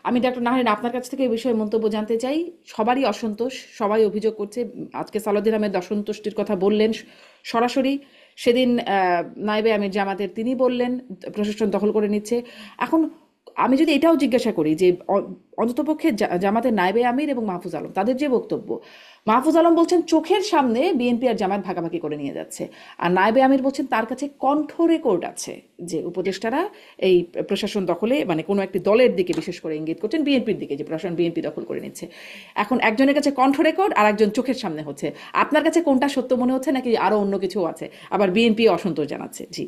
আমি ডক্টর নাহারিন আপনার কাছ থেকে এই বিষয়ে মন্তব্য জানতে চাই। সবারই অসন্তোষ, সবাই অভিযোগ করছে। আজকে সালাউদ্দিন আহমেদ অসন্তুষ্টির কথা বললেন সরাসরি। সেদিন নায়েবে আমির জামাতের তিনি বললেন প্রশাসন দখল করে নিচ্ছে। এখন আমি যদি এটাও জিজ্ঞাসা করি যে অন্ততপক্ষে জামাতের নায়েবে আমির এবং মাহফুজ আলম তাদের যে বক্তব্য, মাহফুজ আলম বলছেন চোখের সামনে বিএনপি আর জামাত ভাগাভাগি করে নিয়ে যাচ্ছে, আর নায়েবে আমির বলছেন তার কাছে কণ্ঠ রেকর্ড আছে যে উপদেষ্টারা এই প্রশাসন দখলে মানে কোনো একটি দলের দিকে বিশেষ করে ইঙ্গিত করছেন, বিএনপির দিকে, যে প্রশাসন বিএনপি দখল করে নিচ্ছে। এখন একজনের কাছে কণ্ঠ রেকর্ড আর একজন চোখের সামনে হচ্ছে। আপনার কাছে কোনটা সত্য মনে হচ্ছে, নাকি আরো অন্য কিছু আছে? আবার বিএনপি অসন্তোষ জানাচ্ছে। জি।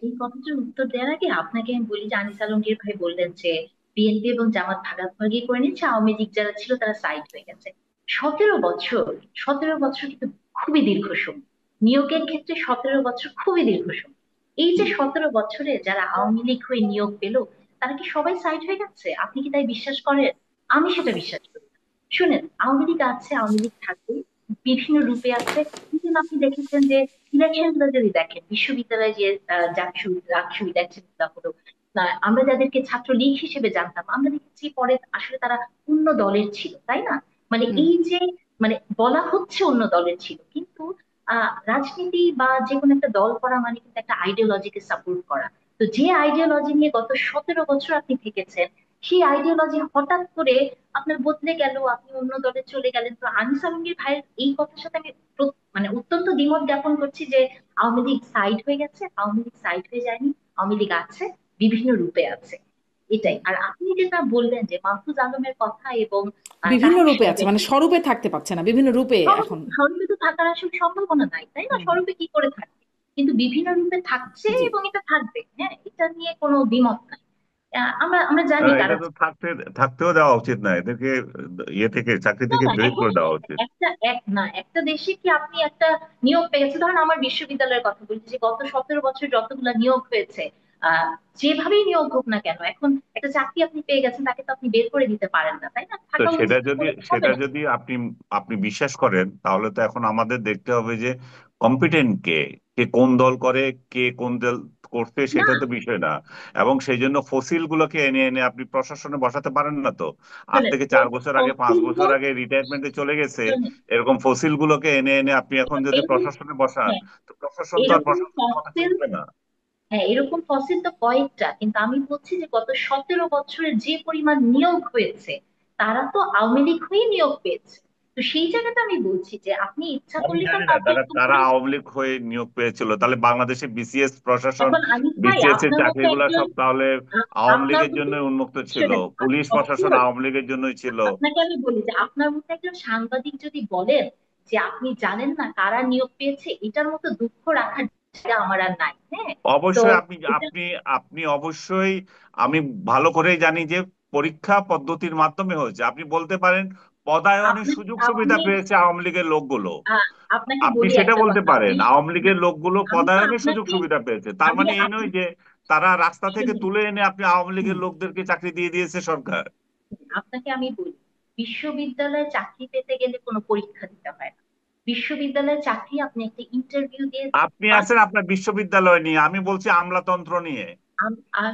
এই কথাটার উত্তর দেওয়ার আগে আপনাকে আমি বলি যে আনিস আলমগীর ভাই বললেন যে বিএনপি এবং জামাত ভাগাভাগি করে নিচ্ছে, আওয়ামী লীগ যারা ছিল তারা সাইড হয়ে গেছে। 17 বছর, 17 বছর কিন্তু খুবই দীর্ঘ সময়। নিয়োগের ক্ষেত্রে 17 বছর খুবই দীর্ঘ সময়। এই যে 17 বছরে যারা আওয়ামী লীগ হয়ে নিয়োগ পেল, তারা কি সবাই সাইড হয়ে গেছে? আপনি কি তাই বিশ্বাস করেন? আমি সেটা বিশ্বাস করি না। শুনেন, আওয়ামী লীগ আছে, আওয়ামী লীগ থাকবে, বিভিন্ন রূপে আছে। কিন্তু আপনি দেখেছেন যে ইলেকশন গুলো যদি দেখেন, বিশ্ববিদ্যালয়ে যে জাকসু রাকসু ইলেকশন গুলো হলো, আমরা যাদেরকে ছাত্রলীগ হিসেবে জানতাম, আমরা দেখেছি পরে আসলে তারা অন্য দলের ছিল, তাই না? মানে হুম। এই যে, মানে বলা হচ্ছে অন্য দলের ছিল, কিন্তু রাজনীতি বা যে কোনো একটা দল করা মানে কিন্তু একটা আইডিওলজিকে সাপোর্ট করা। তো যে আইডিওলজি নিয়ে গত 17 বছর আপনি থেকেছেন, সেই আইডিওলজি হঠাৎ করে আপনার বদলে গেল, আপনি অন্য দলে চলে গেলেন। তো আনিস আলমগীর ভাইয়ের এই কথার সাথে আমি মানে অত্যন্ত দ্বিমত জ্ঞাপন করছি যে আওয়ামী লীগ সাইড হয়ে গেছে। আওয়ামী লীগ সাইড হয়ে যায়নি, আওয়ামী লীগ আছে, বিভিন্ন রূপে আছে। এটাই। আর আপনি যেটা বললেন যে মাহফুজ আলমের কথা এবং বিভিন্ন তাহের রূপে আছে সাহেবের, মানে স্বরূপে থাকতে পারছে না, বিভিন্ন রূপে এখন। স্বরূপে তো থাকার আসলে সম্ভাবনা নাই, তাই না? হুম। স্বরূপে কি করে থাকবে? কিন্তু বিভিন্ন রূপে থাকছে জি। এবং এটা থাকবে, হ্যাঁ, এটা নিয়ে কোনো দ্বিমত নাই। আমরা আমরা জানি এটা কারা। তো থাকতেও দেওয়া উচিত না এদেরকে। ইয়ে থেকে, চাকরি না থেকে না, বের এখন করে দেওয়া উচিত। একটা একটা দেশে কি আপনি একটা নিয়োগ পেয়েছে, ধরেন আমার বিশ্ববিদ্যালয়ের কথা বলছি, যে গত 17 বছর যতগুলা নিয়োগ হয়েছে, আহ যেভাবেই নিয়োগ হোক না কেন, এখন একটা চাকরি আপনি পেয়ে গেছেন, তাকে তো আপনি বের করে দিতে পারেন না, তাই না? তো থাকা সেটা উচিত, যদি বলে তো হবে সেটা না। যদি আপনি আপনি বিশ্বাস করেন, তাহলে তো এখন আমাদের দেখতে হবে যে কম্পিটেন্ট কে, কে কোন দল করে, কে কোন দল করতে, না, সেটা তো বিষয় না। এবং সেই জন্য ফসিল গুলোকে এনে এনে আপনি প্রশাসনে বসাতে পারেন না তো। আজ শোনেন, থেকে 4 বছর আগে, পাঁচ ফসিল বছর হোক, আগে রিটায়ারমেন্টে চলে গেছে। শোনেন, এরকম ফসিল গুলোকে এনে এনে আপনি এখন যদি এই যে, প্রশাসনে বসান, হ্যাঁ, তো প্রশাসন তো আর এরকম প্রশাসনের কথা ফসিল, শুনবে না। হ্যাঁ এরকম ফসিল তো কয়েকটা, কিন্তু আমি বলছি যে গত 17 বছরে যে পরিমাণ নিয়োগ হয়েছে, তারা তো আওয়ামী লীগ হয়ে নিয়োগ পেয়েছে। তো সেই জায়গাতে আমি বলছি যে আপনি ইচ্ছা আমি করলে তো জানি না কাউকে তারা খুন কারা করে। আওয়ামী লীগ হয়ে নিয়োগ পেয়েছিল, তাহলে বাংলাদেশে বিসিএস প্রশাসন, এখন আনিস ভাই, বিসিএস এর আপনার মতো চাকরিগুলা একজন, সব তাহলে আওয়ামী আপনার লীগের মতো, জন্য উন্মুক্ত ছিল? শোনেন, পুলিশ প্রশাসন অফকোর্স, আওয়ামী লীগের জন্যই ছিল। আপনাকে আমি বলি যে আপনার মতো একজন সাংবাদিক যদি বলেন যে আপনি জানেন না কারা নিয়োগ পেয়েছে, এটার মতো দুঃখ রাখার জায়গা আমার আর নাই, হ্যাঁ। তো অবশ্যই আপনি এটা, আপনি আপনি অবশ্যই, আমি ভালো করেই জানি যে পরীক্ষা পদ্ধতির মাধ্যমে হয়েছে। আপনি বলতে পারেন পদায়নের আপনাকে সুযোগ সুবিধা আপনি, পেয়েছে আওয়ামী লীগের লোকগুলো। আপনাকে আপনি বলি সেটা একটা বলতে কথা, পারেন আমি, আওয়ামী না, লীগের লোকগুলো আমি তো পদায়নের সুযোগ আপনাকে, সুবিধা পেয়েছে, তার আমি মানে এই নয় আপনাকে, যে তারা রাস্তা থেকে শুনুন, তুলে এনে আপনি আওয়ামী হুম, লীগের লোকদেরকে চাকরি দিয়ে দিয়েছে সরকার। আপনাকে আমি বলি, বিশ্ববিদ্যালয়ে চাকরি পেতে গেলে কোনো পরীক্ষা দিতে হয় না। বিশ্ববিদ্যালয়ে চাকরি আপনি একটা ইন্টারভিউ দিয়ে আপনি পাস। আছেন আপনার বিশ্ববিদ্যালয় নিয়ে, আমি বলছি আমলাতন্ত্র নিয়ে।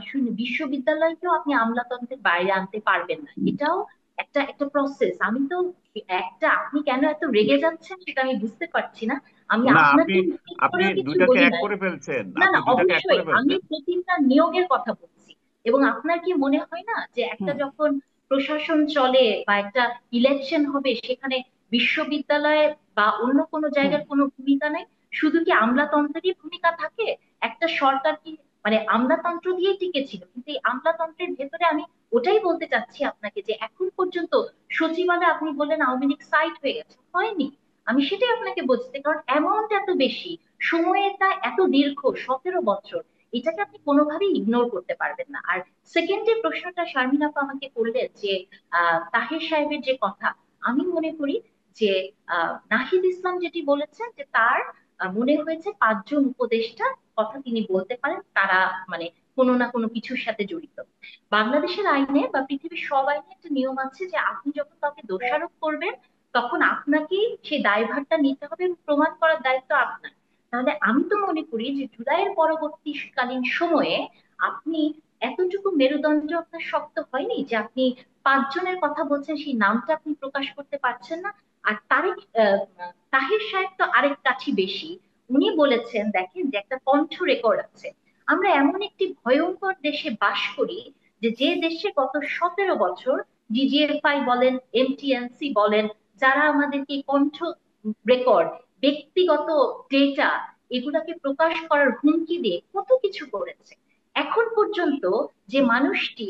শুনুন, বিশ্ববিদ্যালয়কেও আপনি আমলাতন্ত্রের বাইরে আনতে পারবেন না, এটাও একটা একটা প্রসেস। আমি তো একটা, আপনি কেন এত রেগে যাচ্ছেন সেটা আমি বুঝতে পারছি না। আমি না, আপনি আপনাকে নিয়ে আপনি করেও কিছু দুইটাকে বলি এক নাই। করে ফেলছেন, না না, আপনি দুইটাকে এক অবশ্যই করে আমি ফেলছেন। প্রতিটা নিয়োগের কথা বলছি। এবং আপনার কি মনে হয় না যে একটা হুম। যখন প্রশাসন চলে বা একটা ইলেকশন হবে, সেখানে বিশ্ববিদ্যালয়ে বা অন্য কোনো হুম। জায়গার কোনো ভূমিকা নেই? শুধু কি আমলাতন্ত্রেরই ভূমিকা থাকে? একটা সরকার কি মানে আমলাতন্ত্র দিয়ে টিকে ছিল? কিন্তু এই আমলাতন্ত্রের ভেতরে আমি ওটাই বলতে চাচ্ছি আপনাকে যে এখন পর্যন্ত সচিবালয়, আপনি বললেন আওয়ামী লীগ সাইড হয়ে গেছে, হয়নি। আমি সেটাই আপনাকে বলছি, কারণ অ্যামাউন্ট এত বেশি, সময়টা এত দীর্ঘ, 17 বছর, এটাকে আপনি কোনোভাবেই ইগনোর করতে পারবেন না। আর সেকেন্ড যে প্রশ্নটা শারমিন আপা আমাকে করলেন যে তাহের সাহেবের যে কথা, আমি মনে করি যে নাহিদ ইসলাম যেটি বলেছেন যে তার মনে হয়েছে 5 জন উপদেষ্টা কথা তিনি বলতে পারেন, তারা মানে কোনো না কোনো কিছুর সাথে জড়িত। বাংলাদেশের আইনে বা পৃথিবীর সব আইনে একটা নিয়ম আছে যে আপনি যখন কাউকে দোষারোপ করবেন, তখন আপনাকেই সেই দায়ভারটা নিতে হবে এবং প্রমাণ করার দায়িত্ব আপনার। তাহলে আমি তো মনে করি যে জুলাইয়ের পরবর্তীকালীন সময়ে আপনি এতটুকু মেরুদণ্ড আপনার শক্ত হয়নি যে আপনি 5 জনের কথা বলছেন, সেই নামটা আপনি প্রকাশ করতে পারছেন না? আর তাহির সাহেব তো আরেক কাঠি বেশি। উনি বলেছেন, দেখেন যে একটা কণ্ঠ রেকর্ড আছে। আমরা এমন একটি ভয়ঙ্কর দেশে বাস করি যে যে দেশে গত 17 বছর ডিজিএফআই বলেন, এমটিএনসি বলেন, যারা আমাদেরকে কণ্ঠ রেকর্ড, ব্যক্তিগত ডেটা, এগুলাকে প্রকাশ করার হুমকি দিয়ে কত কিছু করেছে। এখন পর্যন্ত যে মানুষটি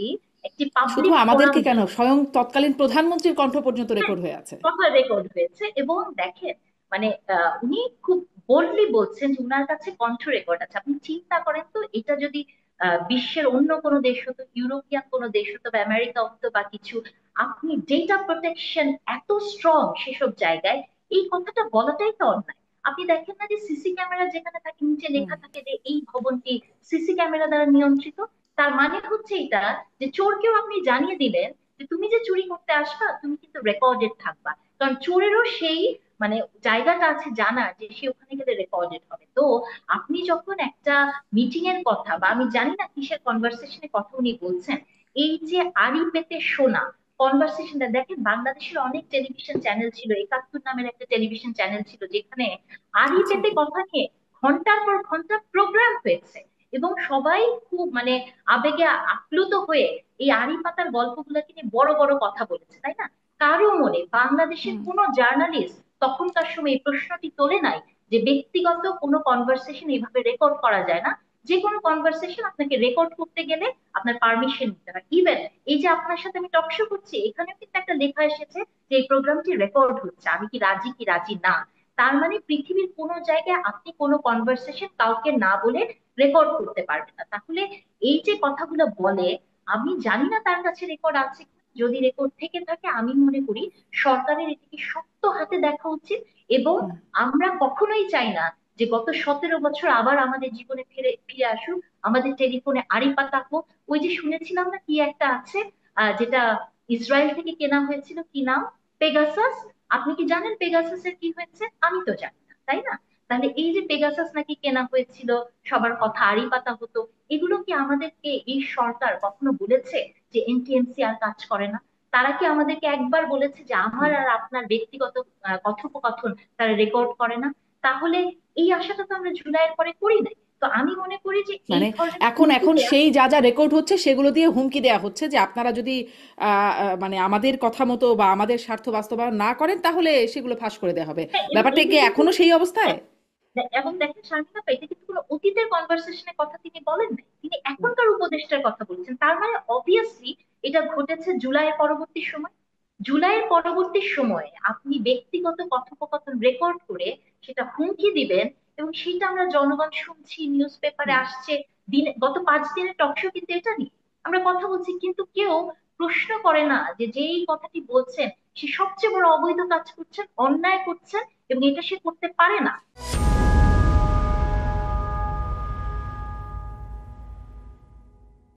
একটি শুধু পাবলিক আমাদেরকে ফোরামে কেন, স্বয়ং তৎকালীন প্রধানমন্ত্রীর কণ্ঠ পর্যন্ত রেকর্ড হয়ে আছে। কথা রেকর্ড হয়েছে, এবং দেখেন মানে উনি খুব বোল্ডলি বলছেন যে উনার কাছে কণ্ঠ রেকর্ড আছে। আপনি চিন্তা করেন তো, এটা যদি বিশ্বের অন্য কোনো দেশ হতো, ইউরোপিয়ান কোনো দেশ হতো বা আমেরিকা হতো বা কিছু, আপনি ডেটা প্রোটেকশন এত স্ট্রং সেসব জায়গায়, এই কথাটা বলাটাই তো অন্যায়। আপনি দেখেন না যে সিসি ক্যামেরা যেখানে থাকে নিচে হুম। লেখা থাকে যে এই ভবনটি সিসি ক্যামেরা দ্বারা নিয়ন্ত্রিত। তার মানে হচ্ছে এটা যে চোরকেও আপনি জানিয়ে দিলেন যে তুমি যে চুরি করতে আসবা তুমি কিন্তু রেকর্ডেড থাকবা। কারণ চোরেরও সেই মানে জায়গাটা আছে জানা যে সে ওখানে গেলে রেকর্ডেড হবে। তো আপনি যখন একটা মিটিং এর কথা, বা আমি জানি না কিসের কনভারসেশনের কথা উনি বলছেন, এই যে আড়ি পেতে শোনা কনভারসেশনটা, দেখেন বাংলাদেশের অনেক টেলিভিশন চ্যানেল ছিল, 71 নামের একটা টেলিভিশন চ্যানেল ছিল যেখানে আড়ি আচ্ছা। পেতে কথা নিয়ে ঘন্টার পর ঘন্টা প্রোগ্রাম হয়েছে, এবং সবাই খুব মানে আবেগে আপ্লুত হয়ে এই আড়ি পাতার গল্পগুলোকে নিয়ে বড় বড় কথা বলেছে, তাই না? কারো মনে, বাংলাদেশের হুম। কোনো জার্নালিস্ট তখনকার সময় এই প্রশ্নটি তোলে নাই যে ব্যক্তিগত কোনো কনভারসেশন এইভাবে রেকর্ড করা যায় না। যে কোনো কনভারসেশন আপনাকে রেকর্ড করতে গেলে আপনার পারমিশন নিতে হয়। ইভেন এই যে আপনার সাথে আমি টকশো করছি, এখানেও কিন্তু একটা লেখা এসেছে যে এই প্রোগ্রামটি রেকর্ড হচ্ছে, আমি কি রাজি না। তার মানে পৃথিবীর কোনো জায়গায় আপনি কোনো কনভারসেশন কাউকে না বলে রেকর্ড করতে পারবেন না। তাহলে এই যে কথাগুলো বলে, আমি জানি না তার কাছে রেকর্ড আছে কিনা। যদি রেকর্ড থেকে থাকে, আমি মনে করি সরকারের এটিকে শক্ত হাতে দেখা উচিত। এবং হুম। আমরা কখনোই চাই না যে গত 17 বছর আবার আমাদের জীবনে ফিরে ফিরে আসুক, আমাদের টেলিফোনে আড়ি পাতা হোক। ওই যে শুনেছিলাম না কি একটা আছে, যেটা ইসরায়েল থেকে কেনা হয়েছিল, কি নাম, পেগাসাস। আপনি কি জানেন পেগাসাসের কি হয়েছে? আমি তো জানি না, তাই না? তাহলে এই যে পেগাসাস নাকি কেনা হয়েছিল, সবার কথা আড়ি পাতা হতো, এগুলো কি আমাদেরকে এই সরকার কখনো বলেছে যে এনটিএমসি আর কাজ করে না? তারা কি আমাদেরকে একবার বলেছে যে আমার হুম। আর আপনার ব্যক্তিগত কথোপকথন তারা রেকর্ড করে না? তাহলে এই আশাটা তো আমরা জুলাইয়ের পরে করি নাই। তো আমি মনে করি যে এই মানে ধরনের এখন হুমকি এখন দেয়া, সেই যা যা রেকর্ড হচ্ছে সেগুলো দিয়ে হুমকি দেয়া হচ্ছে যে আপনারা যদি মানে আমাদের কথা মতো বা আমাদের স্বার্থ বাস্তবায়ন না করেন তাহলে সেগুলো ফাঁস করে দেওয়া হবে। হ্যাঁ, এবং ব্যাপারটা এটা কি কিন্তু, এখনো সেই অবস্থায়? হ্যাঁ, এবং দেখেন শারমিন আপা, এটা কিন্তু কোনো অতীতের কনভারসেশনের কথা তিনি বলেন নাই, তিনি হুম। এখনকার উপদেষ্টার কথা বলছেন। তার মানে অবভিয়াসলি এটা ঘটেছে জুলাইয়ের পরবর্তী সময়। জুলাইয়ের পরবর্তী সময়ে আপনি ব্যক্তিগত কথোপকথন রেকর্ড করে সেটা হুমকি দিবেন, এবং সেটা আমরা জনগণ শুনছি, নিউজ পেপারে হুম। আসছে। গত 5 দিনের টকশো কিন্তু এটা নিয়ে আমরা কথা বলছি, কিন্তু কেউ প্রশ্ন করে না যে যেই কথাটি বলছেন সে সবচেয়ে বড় অবৈধ কাজ করছেন, অন্যায় করছেন, এবং এটা সে করতে পারে না।